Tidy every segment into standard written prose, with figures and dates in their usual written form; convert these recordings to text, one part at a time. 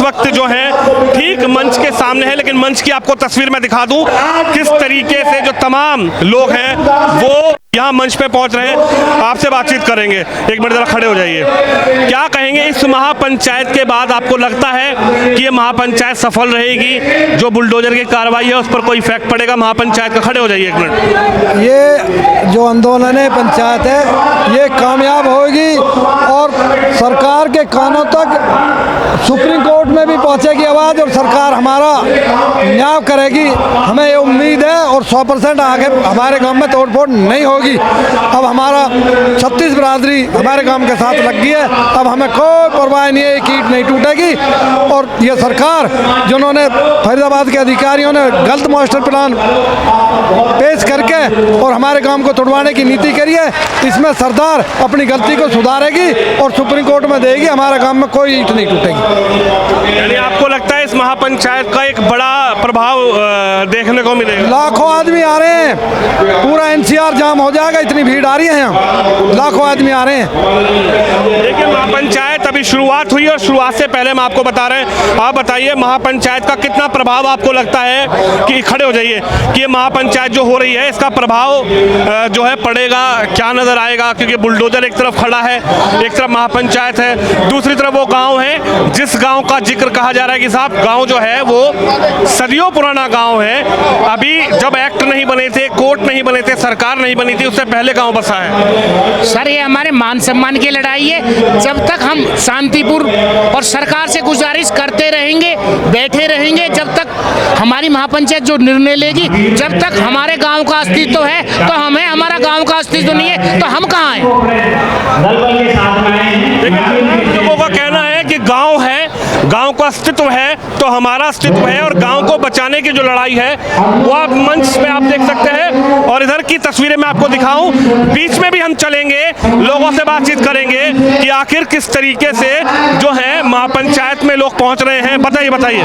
वक्त जो है ठीक मंच के सामने है, लेकिन मंच की आपको तस्वीर मैं दिखा दूं किस तरीके से जो तमाम लोग हैं वो यहाँ मंच पे पहुंच रहे हैं। आपसे बातचीत करेंगे। एक मिनट जरा खड़े हो जाइए। क्या कहेंगे इस महापंचायत के बाद? आपको लगता है कि ये महापंचायत सफल रहेगी? जो बुलडोजर की कार्रवाई है उस पर कोई इफेक्ट पड़ेगा महापंचायत का? खड़े हो जाइए एक मिनट। ये जो आंदोलन है पंचायत है ये कामयाब होगी और सरकार के कानों तक सुप्रीम कोर्ट में भी पहुंचेगी आवाज़ और सरकार हमारा न्याय करेगी। हमें ये उम्मीद है और 100% आगे हमारे गांव में तोड़फोड़ नहीं होगी। अब हमारा 36 बिरादरी हमारे गांव के साथ लग गई है। अब हमें कोई परवाह नहीं है, एक ईंट नहीं टूटेगी। और ये सरकार जिन्होंने फरीदाबाद के अधिकारियों ने गलत मास्टर प्लान पेश करके और हमारे गांव को तोड़वाने की नीति करी है, इसमें सरदार अपनी गलती को सुधारेगी और सुप्रीम कोर्ट में देगी। हमारे गांव में कोई ईंट नहीं टूटेगी। यानी आपको लगता है इस महापंचायत का एक बड़ा प्रभाव देखने को मिलेगा? लाखों आदमी आ रहे हैं, पूरा एनसीआर जाम हो जाएगा, इतनी भीड़ आ रही है यहाँ, लाखों आदमी आ रहे हैं। देखिए महापंचायत अभी शुरुआत हुई और शुरुआत से पहले हम आपको बता रहे हैं। आप बताइए महापंचायत का कितना प्रभाव आपको लगता है कि खड़े हो जाइए कि ये महापंचायत जो हो रही है इसका प्रभाव जो है पड़ेगा? क्या नजर आएगा? क्योंकि बुलडोजर एक तरफ खड़ा है, एक तरफ महापंचायत है, दूसरी तरफ वो गांव है जिस गांव का जिक्र कहा जा रहा है कि साहब गांव जो है वो सदियों पुराना गांव है। अभी जब एक्ट नहीं बने थे, कोर्ट नहीं बने थे, सरकार नहीं बनी थी, उससे पहले गांव बसा है। सर ये हमारे मान सम्मान की लड़ाई है। जब तक हम शांतिपूर्ण और सरकार से गुजारिश करते रहेंगे, बैठे रहेंगे, जब तक हमारी महापंचायत जो निर्णय लेगी, जब तक हमारे गांव का अस्तित्व है तो हमें, हमारा गांव का अस्तित्व नहीं है तो हम कहाँ हैं? लोगों का कहना है कि गांव है, गांव का अस्तित्व है तो हमारा अस्तित्व है, और गांव को बचाने की जो लड़ाई है वो आप मंच पे आप देख सकते हैं। और इधर की तस्वीरें मैं आपको दिखाऊं, बीच में भी हम चलेंगे, लोगों से बातचीत करेंगे कि आखिर किस तरीके से जो है महापंचायत में लोग पहुंच रहे हैं। बताइए।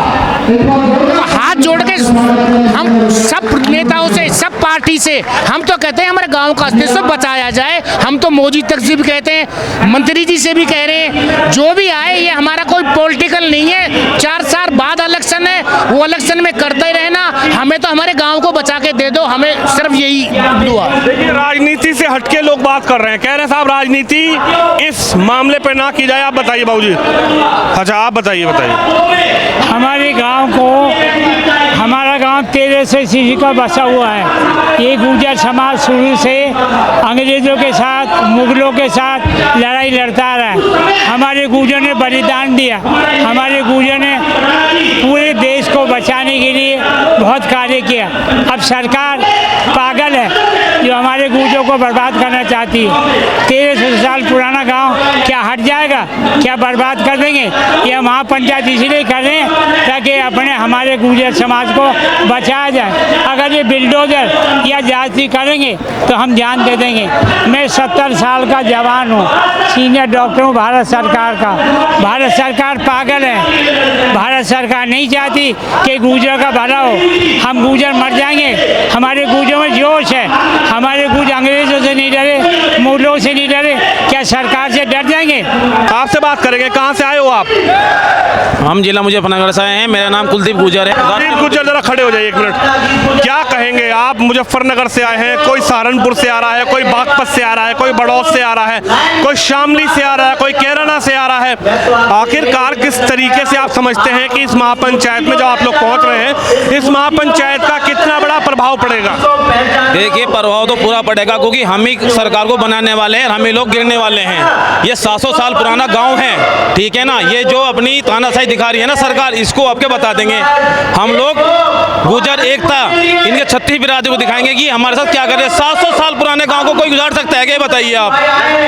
हाथ जोड़ के हम सब नेताओं से, सब पार्टी से हम तो कहते हैं हमारे गांव का अस्तित्व बचाया जाए। हम तो मोदी तक से भी कहते हैं, मंत्री जी से भी कह रहे हैं, जो भी आए ये हमारा कोई पॉलिटिकल नहीं है। 4 साल बाद इलेक्शन है, वो इलेक्शन में करते ही रहना, हमें तो हमारे गांव को बचा के दे दो, हमें सिर्फ यही दुआ। देखिए राजनीति से हटके लोग बात कर रहे हैं, कह रहे हैं साहब राजनीति इस मामले पे ना की जाए। आप बताइए बाबूजी। अच्छा आप बताइए। हमारे गांव को, हमारा गांव 1300 ईस्वी का बसा हुआ है। ये गुर्जर समाज शुरू से अंग्रेज़ों के साथ, मुगलों के साथ लड़ाई लड़ता रहा है। हमारे गुर्जर ने बलिदान दिया, हमारे गुर्जर ने पूरे देश को बचाने के लिए बहुत कार्य किया। अब सरकार पागल है जो हमारे गुर्जरों को बर्बाद करना चाहती है। 1300 साल पुराना गांव क्या हट जाएगा? क्या बर्बाद कर देंगे? यह महापंचायत इसलिए कर रहे हैं ताकि अपने हमारे गुर्जर समाज को बचाया जाए। अगर ये बिल्डोजर या जाति करेंगे तो हम जान दे देंगे। मैं 70 साल का जवान हूँ, सीनियर डॉक्टर हूँ भारत सरकार का। भारत सरकार पागल है। भारत सरकार नहीं चाहती कि गुर्जर का भला हो। हम गुर्जर मर जाएंगे। हमारे गुर्जरों में जोश है, हमारे गुर्जर अंग्रेजों से नहीं डरे, मुगलों से नहीं डरे, क्या सरकार से डर जाएंगे? आपसे बात करेंगे। कहाँ से आए हो आप? हम जिला मुजफ्फरनगर से आए हैं। मेरा नाम कुलदीप गुर्जर है। कुलदीप गुर्जर जरा खड़े हो जाइए एक मिनट। क्या कहेंगे आप? मुजफ्फरनगर से आए हैं, कोई सहारनपुर से आ रहा है, कोई बागपत से आ रहा है, कोई बड़ौद से आ रहा है, कोई शामली से आ रहा है, कोई कैराना से आ रहा है। आखिरकार किस तरीके से आप समझते हैं कि इस महापंचायत में जब आप लोग पहुंच रहे हैं, इस महापंचायत का कितना बड़ा प्रभाव पड़ेगा? देखिए प्रभाव तो पूरा पड़ेगा, क्योंकि हम ही सरकार को बनाने वाले हैं, हम ही लोग गिरने वाले हैं। ये 700 साल पुराना गांव है, ठीक है ना। ये जो अपनी तानाशाही दिखा रही है ना सरकार, इसको आपके बता देंगे। हम लोग गुर्जर एकता इनके 36 बिरादरी को दिखाएंगे कि हमारे साथ क्या कर रहे हैं। 700 साल पुराने गांव को कोई गुजार सकता है क्या? बताइए आप।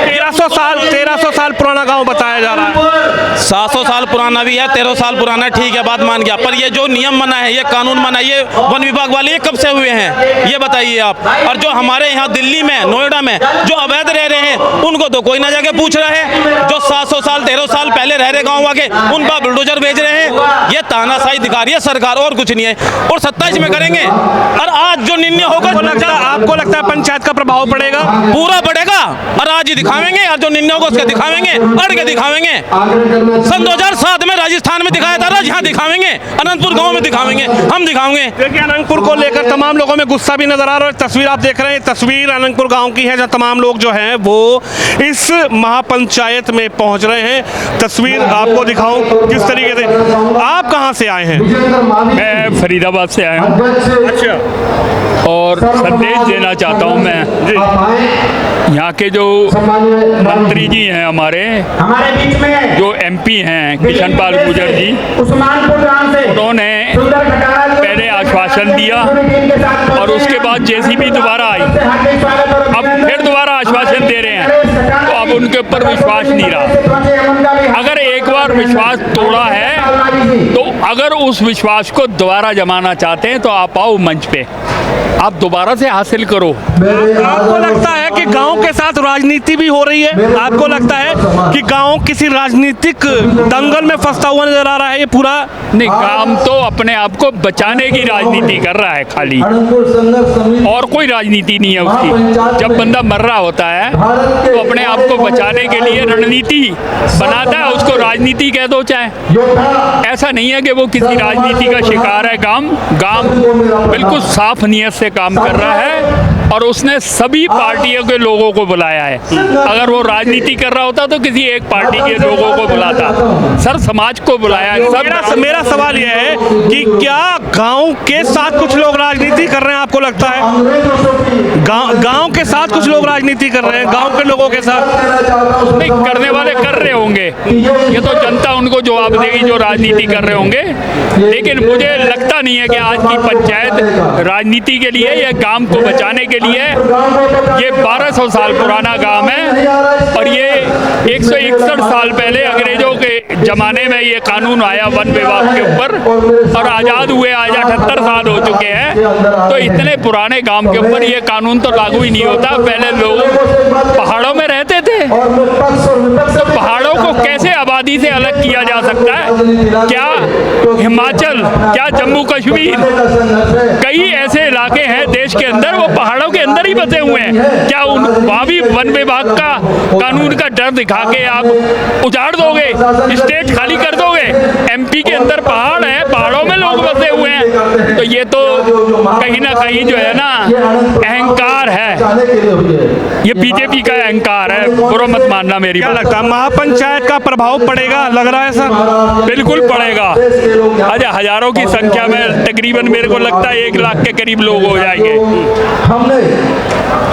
1300 साल पुराना गांव बताया जा रहा है। 700 साल पुराना भी है, 1300 साल पुराना, ठीक है बात मान गया। पर ये जो नियम बना है, ये कानून बना है, ये वन विभाग वाले ये कब से हुए हैं ये बताइए आप। और जो हमारे यहाँ दिल्ली में, नोएडा में जो अवैध रह रहे हैं, उनको तो कोई ना जाके पूछ रहा है। जो 700 साल 1300 साल पहले रह रहे गाँव आके, उन पर बुलडोजर भेज रहे हैं। ये तानाशाही दिखा रही है सरकार, और कुछ नहीं है। और 27 में करेंगे। और आज जो निर्णय होगा, आपको लगता है पंचायत का प्रभाव पड़ेगा? पूरा पड़ेगा। और आज ही दिखावेंगे, और जो निर्णय होगा उसके दिखावेंगे, अड़ के दिखावेंगे। सन 2007 में राजस्थान में दिखाया था, आज यहाँ दिखावेंगे, अनंतपुर गांव में दिखावेंगे, हम दिखाएंगे। देखिए, अनंतपुर को लेकर तमाम लोगों में गुस्सा भी नजर आ रहा है। तस्वीर आप देख रहे हैं, तस्वीर अनंतपुर गांव की है, जहां तमाम लोग जो हैं वो इस महापंचायत में पहुंच रहे हैं। तस्वीर आपको दिखाऊं किस तरीके से। आप कहां से आए हैं? मैं फरीदाबाद से आया हूँ। अच्छा। और संदेश देना चाहता हूँ मैं जी। यहाँ के जो मंत्री जी हैं हमारे बीच में जो MP हैं किशन पाल गुर्जर जी, उन्होंने पहले आश्वासन दिया और उसके बाद JCB दोबारा आई, अब फिर दोबारा आश्वासन दे रहे हैं, तो अब उनके ऊपर विश्वास नहीं रहा। अगर एक बार विश्वास तोड़ा है तो अगर उस विश्वास को दोबारा जमाना चाहते हैं तो आप आओ मंच पे, आप दोबारा से हासिल करो। आपको लगता है कि गांव के साथ राजनीति भी हो रही है? आपको लगता है कि गांव किसी राजनीतिक दंगल में फंसता हुआ नजर आ रहा है? ये पूरा नहीं, काम तो अपने आप को बचाने की राजनीति कर रहा है खाली, और कोई राजनीति नहीं है उसकी। जब बंदा मर रहा होता है तो अपने आप को बचाने के लिए रणनीति बनाता है, उसको राजनीति कह दो चाहे। ऐसा नहीं है कि वो किसी राजनीति का शिकार है। गांव बिल्कुल साफ नियत से काम कर रहा है और उसने सभी पार्टियों के लोगों को बुलाया है। अगर वो राजनीति कर रहा होता तो किसी एक पार्टी के लोगों को बुलाता, सर समाज को बुलाया है। मेरा सवाल यह है कि क्या गांव के साथ कुछ लोग राजनीति कर रहे हैं? आपको लगता है गांव के साथ कुछ लोग राजनीति कर रहे हैं? गांव के लोगों के साथ नहीं, करने वाले कर रहे होंगे, ये तो जनता उनको जवाब देगी जो राजनीति कर रहे होंगे। लेकिन मुझे लगता नहीं है कि आज की पंचायत राजनीति के लिए या गांव को बचाने के लिए। ये 1200 साल पुराना गांव है और ये 161 साल पहले अंग्रेजों के जमाने में ये कानून आया वन विभाग के ऊपर, और आज़ाद हुए आज 78 साल हो चुके हैं। तो इतने पुराने गांव के ऊपर ये कानून तो लागू ही नहीं होता। पहले लोग पहाड़ों में रहते थे, तो पहाड़ों को कैसे आबादी से अलग किया जा सकता है? क्या हिमाचल, क्या जम्मू कश्मीर, कई ऐसे इलाके हैं देश के अंदर वो पहाड़ों के अंदर ही बसे हुए हैं। क्या वहाँ भी वन विभाग का कानून का डर दिखा के आप उजाड़ दोगे, स्टेट खाली कर दोगे? MP के अंदर पहाड़ है, पहाड़ों में लोग बसे हुए हैं। तो ये तो कहीं ना कहीं जो है ना अहंकार है, ये BJP का अहंकार है। बुरा मत मानना मेरी क्या बात। लगता है महापंचायत का प्रभाव पड़ेगा? लग रहा है सर बिल्कुल पड़ेगा। आज हजारों की संख्या में तकरीबन मेरे को लगता है 1 लाख के करीब लोग हो जाएंगे।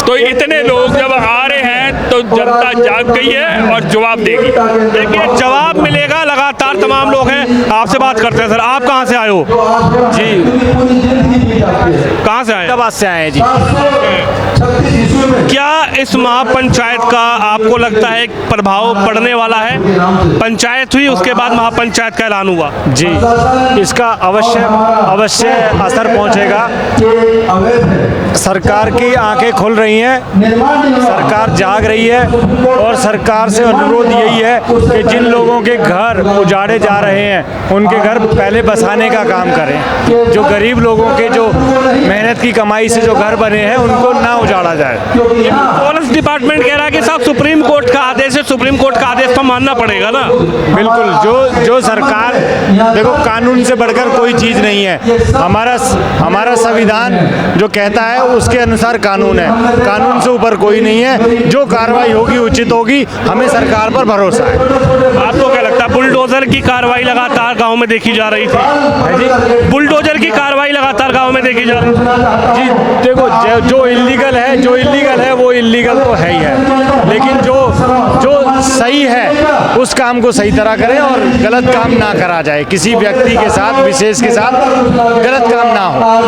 तो इतने लोग जब आ रहे हैं तो जनता जाग गई है और जवाब देगी। देखिए, जवाब मिलेगा। लगातार तमाम लोग हैं, आपसे बात करते हैं। सर, आप कहाँ से आए हो? जी, कहाँ से आए? फरीदाबाद से आए हैं जी। क्या इस महापंचायत का आपको लगता है प्रभाव पड़ने वाला है? पंचायत हुई, उसके बाद महापंचायत का ऐलान हुआ। जी, इसका अवश्य असर पहुंचेगा। सरकार की आंखें खुल रही हैं, सरकार जाग रही है और सरकार से अनुरोध यही है कि जिन लोगों के घर उजाड़े जा रहे हैं उनके घर पहले बसाने का काम करें। जो गरीब लोगों के जो मेहनत की कमाई से जो घर बने हैं उनको ना उजाड़ा जाए। पुलिस डिपार्टमेंट कह रहा है कि साहब सुप्रीम कोर्ट का आदेश है, सुप्रीम कोर्ट का आदेश तो मानना पड़ेगा ना। बिल्कुल, जो सरकार, देखो कानून से बढ़कर कोई चीज़ नहीं है। हमारा संविधान जो कहता है उसके अनुसार कानून है, कानून से ऊपर कोई नहीं है। जो कार्रवाई होगी उचित होगी, हमें सरकार पर भरोसा है। आपको क्या लगता है? बुलडोजर की कार्रवाई लगातार गांव में देखी जा रही थी। बुलडोजर की कार्रवाई लगातार गांव में देखी जा रही थी। जी देखो, जो इल्लीगल है वो इल्लीगल तो है ही है, लेकिन जो सही है उस काम को सही तरह करें और गलत काम ना करा जाए। किसी व्यक्ति के साथ, विशेष के साथ गलत काम ना हो।